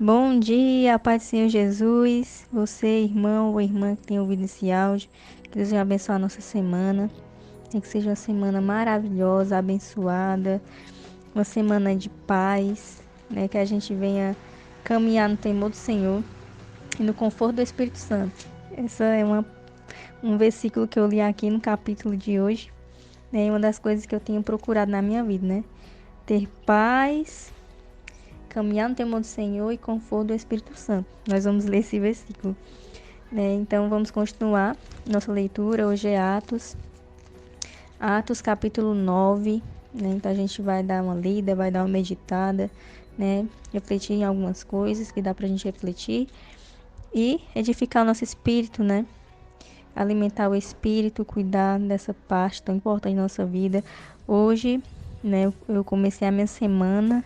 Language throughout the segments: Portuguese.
Bom dia, Pai do Senhor Jesus, você, irmão ou irmã que tem ouvido esse áudio, que Deus venha abençoar a nossa semana, que seja uma semana maravilhosa, abençoada, uma semana de paz, que a gente venha caminhar no temor do Senhor e no conforto do Espírito Santo. Essa é um versículo que eu li aqui no capítulo de hoje, é uma das coisas que eu tenho procurado na minha vida, ter paz, caminhar no temor do Senhor e conforto do Espírito Santo. Nós vamos ler esse versículo. Então vamos continuar nossa leitura. Hoje é Atos capítulo 9. Então a gente vai dar uma lida, vai dar uma meditada, refletir em algumas coisas que dá pra gente refletir e edificar o nosso espírito, alimentar o espírito, cuidar dessa parte tão importante da nossa vida. Hoje, eu comecei a minha semana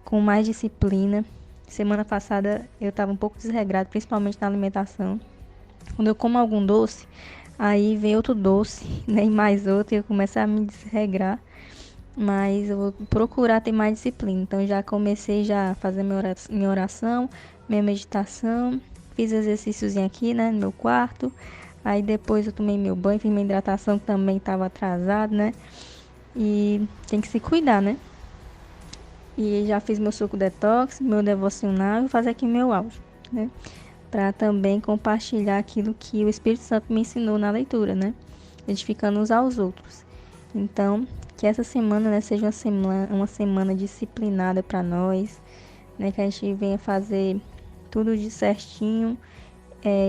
com mais disciplina. Semana passada eu estava um pouco desregrado, principalmente na alimentação. Quando eu como algum doce, aí vem outro doce, e mais outro, e eu começo a me desregrar. Mas eu vou procurar ter mais disciplina. Então já comecei a fazer minha oração, minha meditação, fiz exercícios aqui, no meu quarto. Aí depois eu tomei meu banho, fiz minha hidratação, que também estava atrasado, E tem que se cuidar, E já fiz meu suco detox, meu devocional e vou fazer aqui meu áudio, Para também compartilhar aquilo que o Espírito Santo me ensinou na leitura, Edificando uns aos outros. Então, que essa semana, seja uma semana disciplinada para nós, que a gente venha fazer tudo de certinho,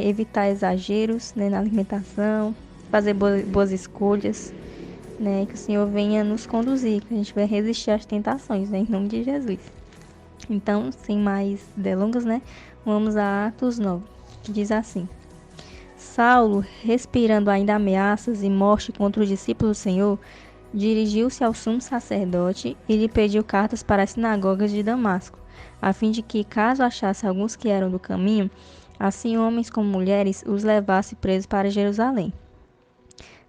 evitar exageros, na alimentação, fazer boas escolhas, que o Senhor venha nos conduzir, que a gente vai resistir às tentações, em nome de Jesus. Então, sem mais delongas, vamos a Atos 9, que diz assim: Saulo, respirando ainda ameaças e morte contra os discípulos do Senhor, dirigiu-se ao sumo sacerdote e lhe pediu cartas para as sinagogas de Damasco, a fim de que, caso achasse alguns que eram do caminho, assim homens como mulheres, os levasse presos para Jerusalém.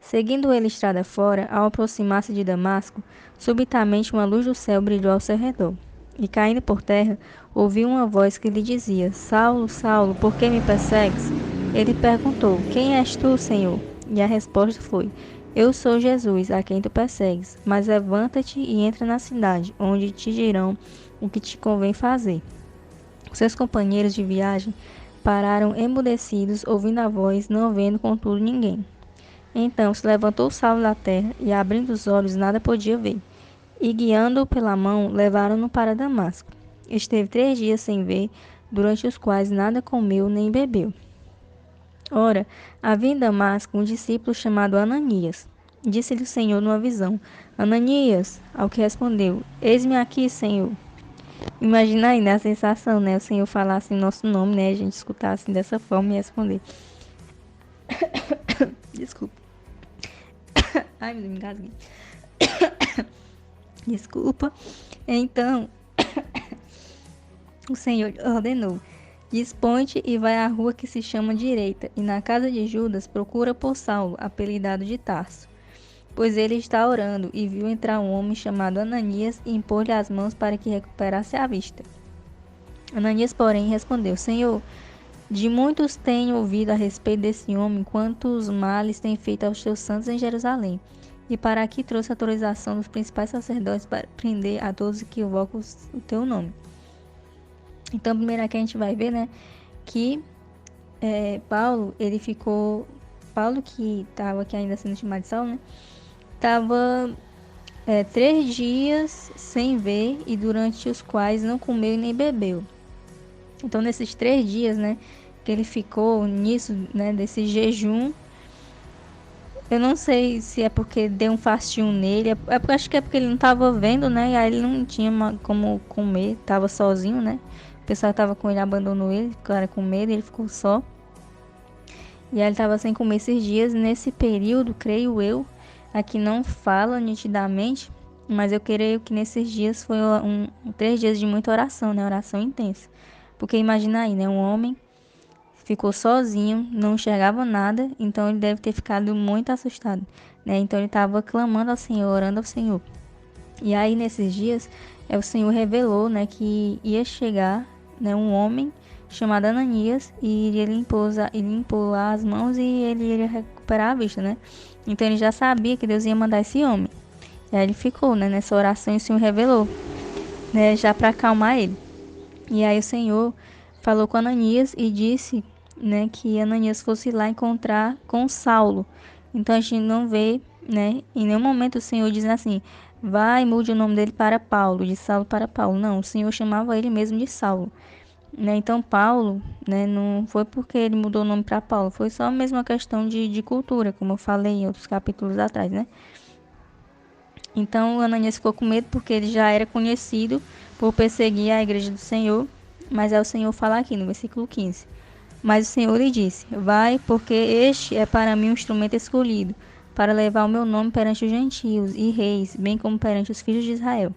Seguindo ele estrada fora, ao aproximar-se de Damasco, subitamente uma luz do céu brilhou ao seu redor. E caindo por terra, ouviu uma voz que lhe dizia: Saulo, Saulo, por que me persegues? Ele perguntou: Quem és tu, Senhor? E a resposta foi: Eu sou Jesus, a quem tu persegues. Mas levanta-te e entra na cidade, onde te dirão o que te convém fazer. Seus companheiros de viagem pararam emudecidos, ouvindo a voz, não vendo contudo ninguém. Então se levantou Saulo da terra, e abrindo os olhos nada podia ver. E guiando-o pela mão, levaram-no para Damasco. Esteve 3 dias sem ver, durante os quais nada comeu nem bebeu. Ora, havia em Damasco um discípulo chamado Ananias. Disse-lhe o Senhor numa visão: Ananias, ao que respondeu: Eis-me aqui, Senhor. Imagina aí, a sensação, o Senhor falar assim nosso nome, a gente escutar assim dessa forma e responder. Desculpa. Ai, me engasguei. Desculpa. Então, o Senhor ordenou: Dispõe-te e vai à rua que se chama Direita, e na casa de Judas procura por Saulo, apelidado de Tarso. Pois ele está orando, e viu entrar um homem chamado Ananias e impor-lhe as mãos para que recuperasse a vista. Ananias, porém, respondeu: Senhor, de muitos tenho ouvido a respeito desse homem, quantos males tem feito aos teus santos em Jerusalém. E para aqui trouxe autorização dos principais sacerdotes para prender a todos que invocam o teu nome. Então, primeiro aqui a gente vai ver, que Paulo, Paulo que estava aqui ainda sendo chamado de Saulo, estava 3 dias sem ver e durante os quais não comeu e nem bebeu. Então, nesses 3 dias, que ele ficou nisso, desse jejum, eu não sei se é porque deu um fastinho nele, acho que é porque ele não estava vendo, e aí ele não tinha como comer, estava sozinho, O pessoal estava com ele, abandonou ele, ficaram com medo, ele ficou só. E aí ele estava sem comer esses dias. Nesse período, creio eu, aqui não fala nitidamente, mas eu creio que nesses dias foi 3 dias de muita oração, oração intensa. Porque imagina aí, um homem ficou sozinho, não enxergava nada, então ele deve ter ficado muito assustado, Então ele estava clamando ao Senhor, orando ao Senhor. E aí nesses dias, o Senhor revelou, que ia chegar né, um homem chamado Ananias, e ele impôs lá as mãos e ele iria recuperar a vista, né? Então ele já sabia que Deus ia mandar esse homem. E aí ele ficou, né, nessa oração e o Senhor revelou, né, já para acalmar ele. E aí o Senhor falou com Ananias e disse, né, que Ananias fosse lá encontrar com Saulo. Então a gente não vê, né, em nenhum momento o Senhor diz assim, vai e mude o nome dele para Paulo, de Saulo para Paulo. Não, o Senhor chamava ele mesmo de Saulo. Né? Então Paulo, né, não foi porque ele mudou o nome para Paulo, foi só mesmo uma questão de cultura, como eu falei em outros capítulos atrás, né? Então Ananias ficou com medo porque ele já era conhecido por perseguir a igreja do Senhor, mas aí o Senhor fala aqui no versículo 15. Mas o Senhor lhe disse, vai, porque este é para mim um instrumento escolhido, para levar o meu nome perante os gentios e reis, bem como perante os filhos de Israel.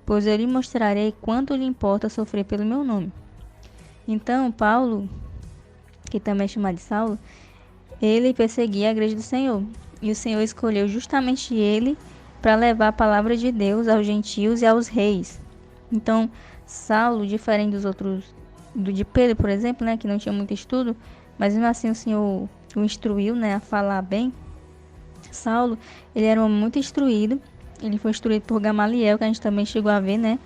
Pois eu lhe mostrarei quanto lhe importa sofrer pelo meu nome. Então, Paulo, que também é chamado de Saulo, ele perseguia a igreja do Senhor. E o Senhor escolheu justamente ele para levar a palavra de Deus aos gentios e aos reis. Então, Saulo, diferente dos outros, de Pedro, por exemplo, né, que não tinha muito estudo, mas mesmo assim o Senhor o instruiu, né, a falar bem. Saulo, ele era um homem muito instruído. Ele foi instruído por Gamaliel, que a gente também chegou a ver, né,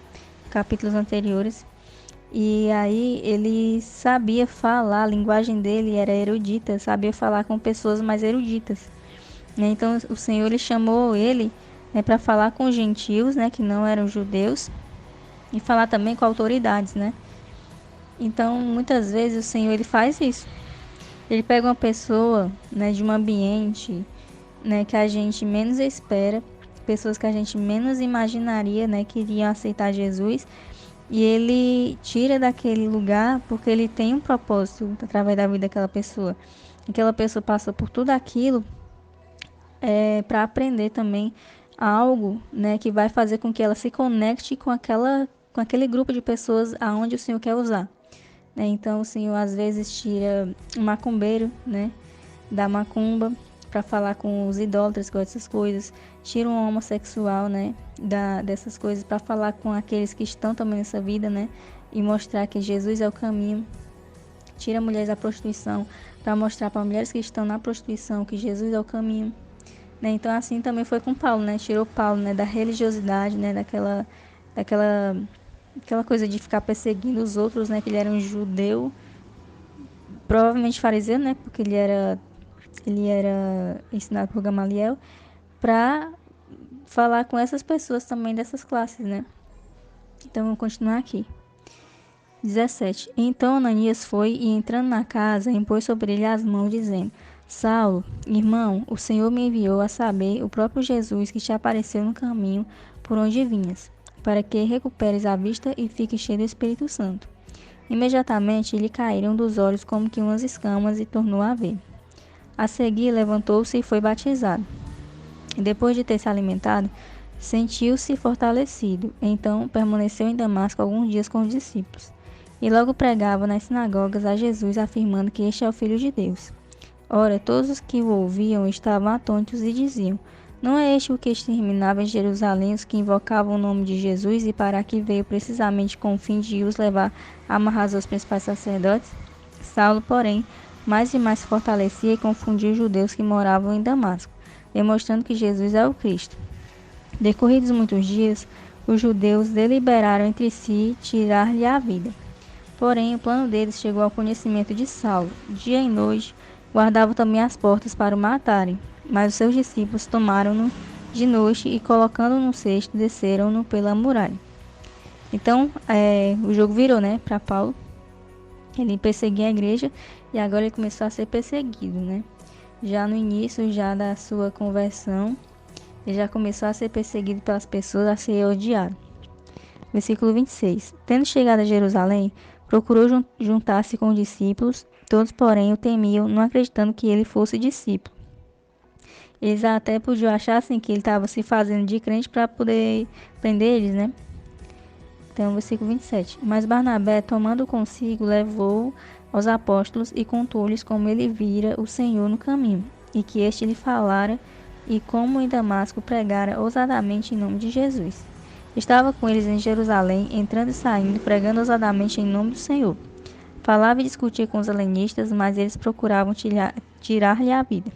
capítulos anteriores. E aí ele sabia falar, a linguagem dele era erudita, sabia falar com pessoas mais eruditas, né? Então o Senhor ele chamou ele, né, para falar com gentios, né, que não eram judeus, e falar também com autoridades, né? Então muitas vezes o Senhor ele faz isso. Ele pega uma pessoa, né, de um ambiente, né, que a gente menos espera, pessoas que a gente menos imaginaria, né, que iriam aceitar Jesus. E ele tira daquele lugar porque ele tem um propósito através da vida daquela pessoa. Aquela pessoa passou por tudo aquilo para aprender também algo, né, que vai fazer com que ela se conecte com aquele grupo de pessoas aonde o Senhor quer usar. Né? Então o Senhor às vezes tira um macumbeiro, né, da macumba para falar com os idólatras, com essas coisas. Tira um homossexual, né, dessas coisas para falar com aqueles que estão também nessa vida, né, e mostrar que Jesus é o caminho. Tira mulheres da prostituição para mostrar para mulheres que estão na prostituição que Jesus é o caminho. Né? Então assim também foi com Paulo, né? Tirou Paulo, né, da religiosidade, né, daquela coisa de ficar perseguindo os outros, né, que ele era um judeu, provavelmente fariseu, né, porque ele era ensinado por Gamaliel, para falar com essas pessoas também dessas classes, né? Então vamos continuar aqui. 17. Então Ananias foi e entrando na casa, impôs sobre ele as mãos, dizendo, Saulo, irmão, o Senhor me enviou a saber o próprio Jesus que te apareceu no caminho por onde vinhas, para que recuperes a vista e fiques cheio do Espírito Santo. Imediatamente lhe caíram dos olhos como que umas escamas e tornou a ver. A seguir levantou-se e foi batizado. E depois de ter se alimentado, sentiu-se fortalecido. Então permaneceu em Damasco alguns dias com os discípulos. E logo pregava nas sinagogas a Jesus, afirmando que este é o Filho de Deus. Ora, todos os que o ouviam estavam atônitos e diziam, não é este o que exterminava em Jerusalém os que invocavam o nome de Jesus e para aqui veio precisamente com o fim de os levar amarrados aos principais sacerdotes? Saulo, porém, mais e mais se fortalecia e confundia os judeus que moravam em Damasco, demonstrando que Jesus é o Cristo. Decorridos muitos dias, os judeus deliberaram entre si tirar-lhe a vida. Porém, o plano deles chegou ao conhecimento de Saulo. Dia e noite, guardavam também as portas para o matarem. Mas os seus discípulos tomaram-no de noite e, colocando-o num cesto, desceram-no pela muralha. Então, o jogo virou, né, para Paulo. Ele perseguia a igreja e agora ele começou a ser perseguido, né? Já no início já da sua conversão, ele já começou a ser perseguido pelas pessoas, a ser odiado. Versículo 26. Tendo chegado a Jerusalém, procurou juntar-se com os discípulos, todos, porém, o temiam, não acreditando que ele fosse discípulo. Eles até podiam achar assim, que ele estava se fazendo de crente para poder prender eles, né? Então, versículo 27. Mas Barnabé, tomando consigo, levou aos apóstolos e contou-lhes como ele vira o Senhor no caminho, e que este lhe falara, e como em Damasco pregara ousadamente em nome de Jesus. Estava com eles em Jerusalém, entrando e saindo, pregando ousadamente em nome do Senhor. Falava e discutia com os helenistas, mas eles procuravam tirar-lhe a vida.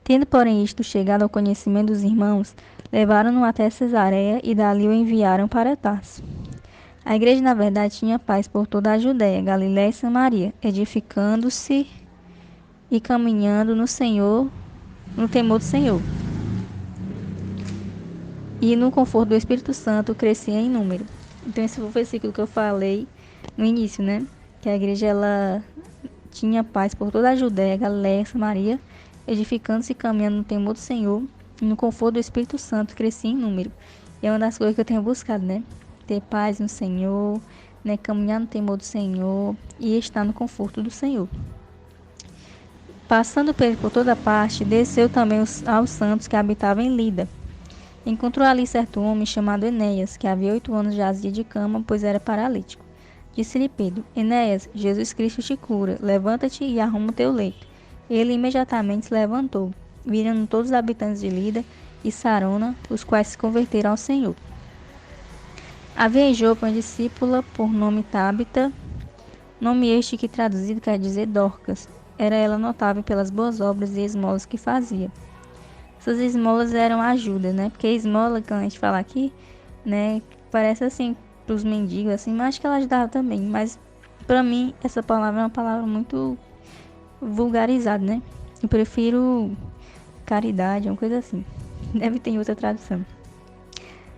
Tendo, porém, isto chegado ao conhecimento dos irmãos, levaram-no até Cesareia e dali o enviaram para Tarso. A igreja, na verdade, tinha paz por toda a Judéia, Galiléia e Samaria, edificando-se e caminhando no Senhor, no temor do Senhor. E no conforto do Espírito Santo crescia em número. Então esse foi o versículo que eu falei no início, né? Que a igreja ela tinha paz por toda a Judéia, Galiléia e Samaria, edificando-se e caminhando no temor do Senhor, e no conforto do Espírito Santo crescia em número. E é uma das coisas que eu tenho buscado, né? Ter paz no Senhor, né? Caminhar no temor do Senhor e estar no conforto do Senhor. Passando por toda parte, desceu também aos santos que habitavam em Lida. Encontrou ali certo homem chamado Enéas, que havia 8 anos jazia de cama, pois era paralítico. Disse-lhe Pedro: Enéas, Jesus Cristo te cura, levanta-te e arruma o teu leito. Ele imediatamente se levantou, viram todos os habitantes de Lida e Sarona, os quais se converteram ao Senhor. Havia em Jope uma discípula por nome Tabita, nome este que traduzido quer dizer Dorcas. Era ela notável pelas boas obras e esmolas que fazia. Essas esmolas eram ajuda, né? Porque esmola, quando a gente fala aqui, né? Parece assim pros mendigos, assim, mas acho que ela ajudava também. Mas pra mim, essa palavra é uma palavra muito vulgarizada, né? Eu prefiro caridade, uma coisa assim. Deve ter outra tradução.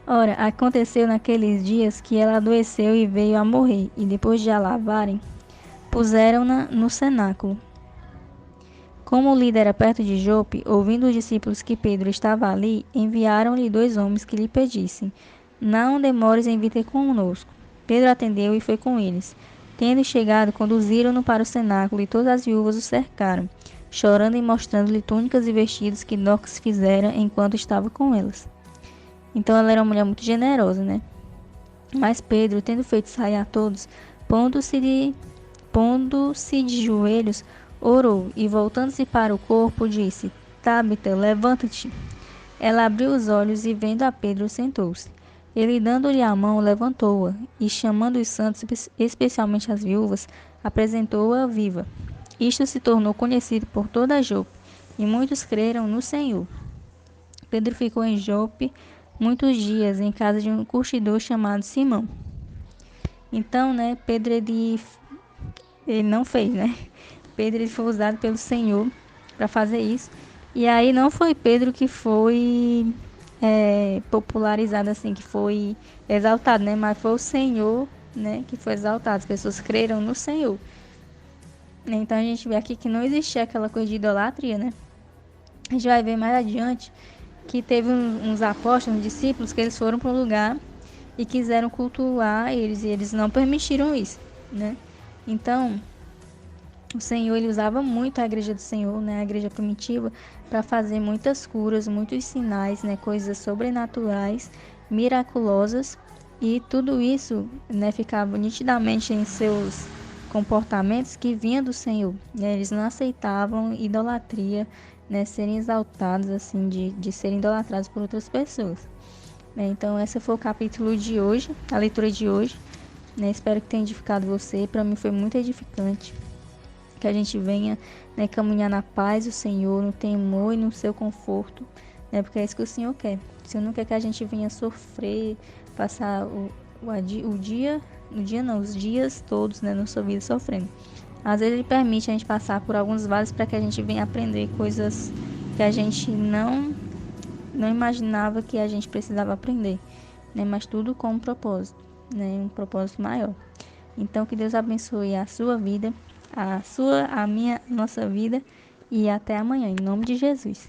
Ora, aconteceu naqueles dias que ela adoeceu e veio a morrer, e depois de a lavarem, puseram-na no cenáculo. Como o líder era perto de Jope, ouvindo os discípulos que Pedro estava ali, enviaram-lhe 2 homens que lhe pedissem: Não demores em vir ter conosco. Pedro atendeu e foi com eles. Tendo chegado, conduziram-no para o cenáculo e todas as viúvas o cercaram, chorando e mostrando-lhe túnicas e vestidos que Dorcas fizera enquanto estava com elas. Então ela era uma mulher muito generosa, né? Mas Pedro, tendo feito sair a todos, pondo-se de joelhos, orou e, voltando-se para o corpo, disse: Tabita, levanta-te. Ela abriu os olhos e, vendo a Pedro, sentou-se. Ele, dando-lhe a mão, levantou-a e, chamando os santos, especialmente as viúvas, apresentou-a viva. Isto se tornou conhecido por toda a Jope, e muitos creram no Senhor. Pedro ficou em Jope muitos dias, em casa de um curtidor chamado Simão. Então, né, Pedro ele não fez, né? Pedro ele foi usado pelo Senhor para fazer isso. E aí não foi Pedro que foi popularizado assim, que foi exaltado, né? Mas foi o Senhor, né, que foi exaltado. As pessoas creram no Senhor. Então a gente vê aqui que não existia aquela coisa de idolatria, né? A gente vai ver mais adiante que teve uns apóstolos, uns discípulos, que eles foram para um lugar e quiseram cultuar eles, e eles não permitiram isso, né? Então, o Senhor, ele usava muito a igreja do Senhor, né, a igreja primitiva, para fazer muitas curas, muitos sinais, né, coisas sobrenaturais, miraculosas, e tudo isso, né, ficava nitidamente em seus comportamentos que vinha do Senhor, né? Eles não aceitavam idolatria, né, serem exaltados, assim, de serem idolatrados por outras pessoas. Então, esse foi o capítulo de hoje, a leitura de hoje, né? Espero que tenha edificado você. Para mim foi muito edificante. Que a gente venha, né, caminhar na paz do Senhor, no temor e no seu conforto, né? Porque é isso que o Senhor quer. O Senhor não quer que a gente venha sofrer, passar os dias todos, né, na sua vida sofrendo. Às vezes Ele permite a gente passar por alguns vales para que a gente venha aprender coisas que a gente não imaginava que a gente precisava aprender, né? Mas tudo com um propósito, né? Um propósito maior. Então que Deus abençoe a sua vida, a minha, nossa vida, e até amanhã, em nome de Jesus.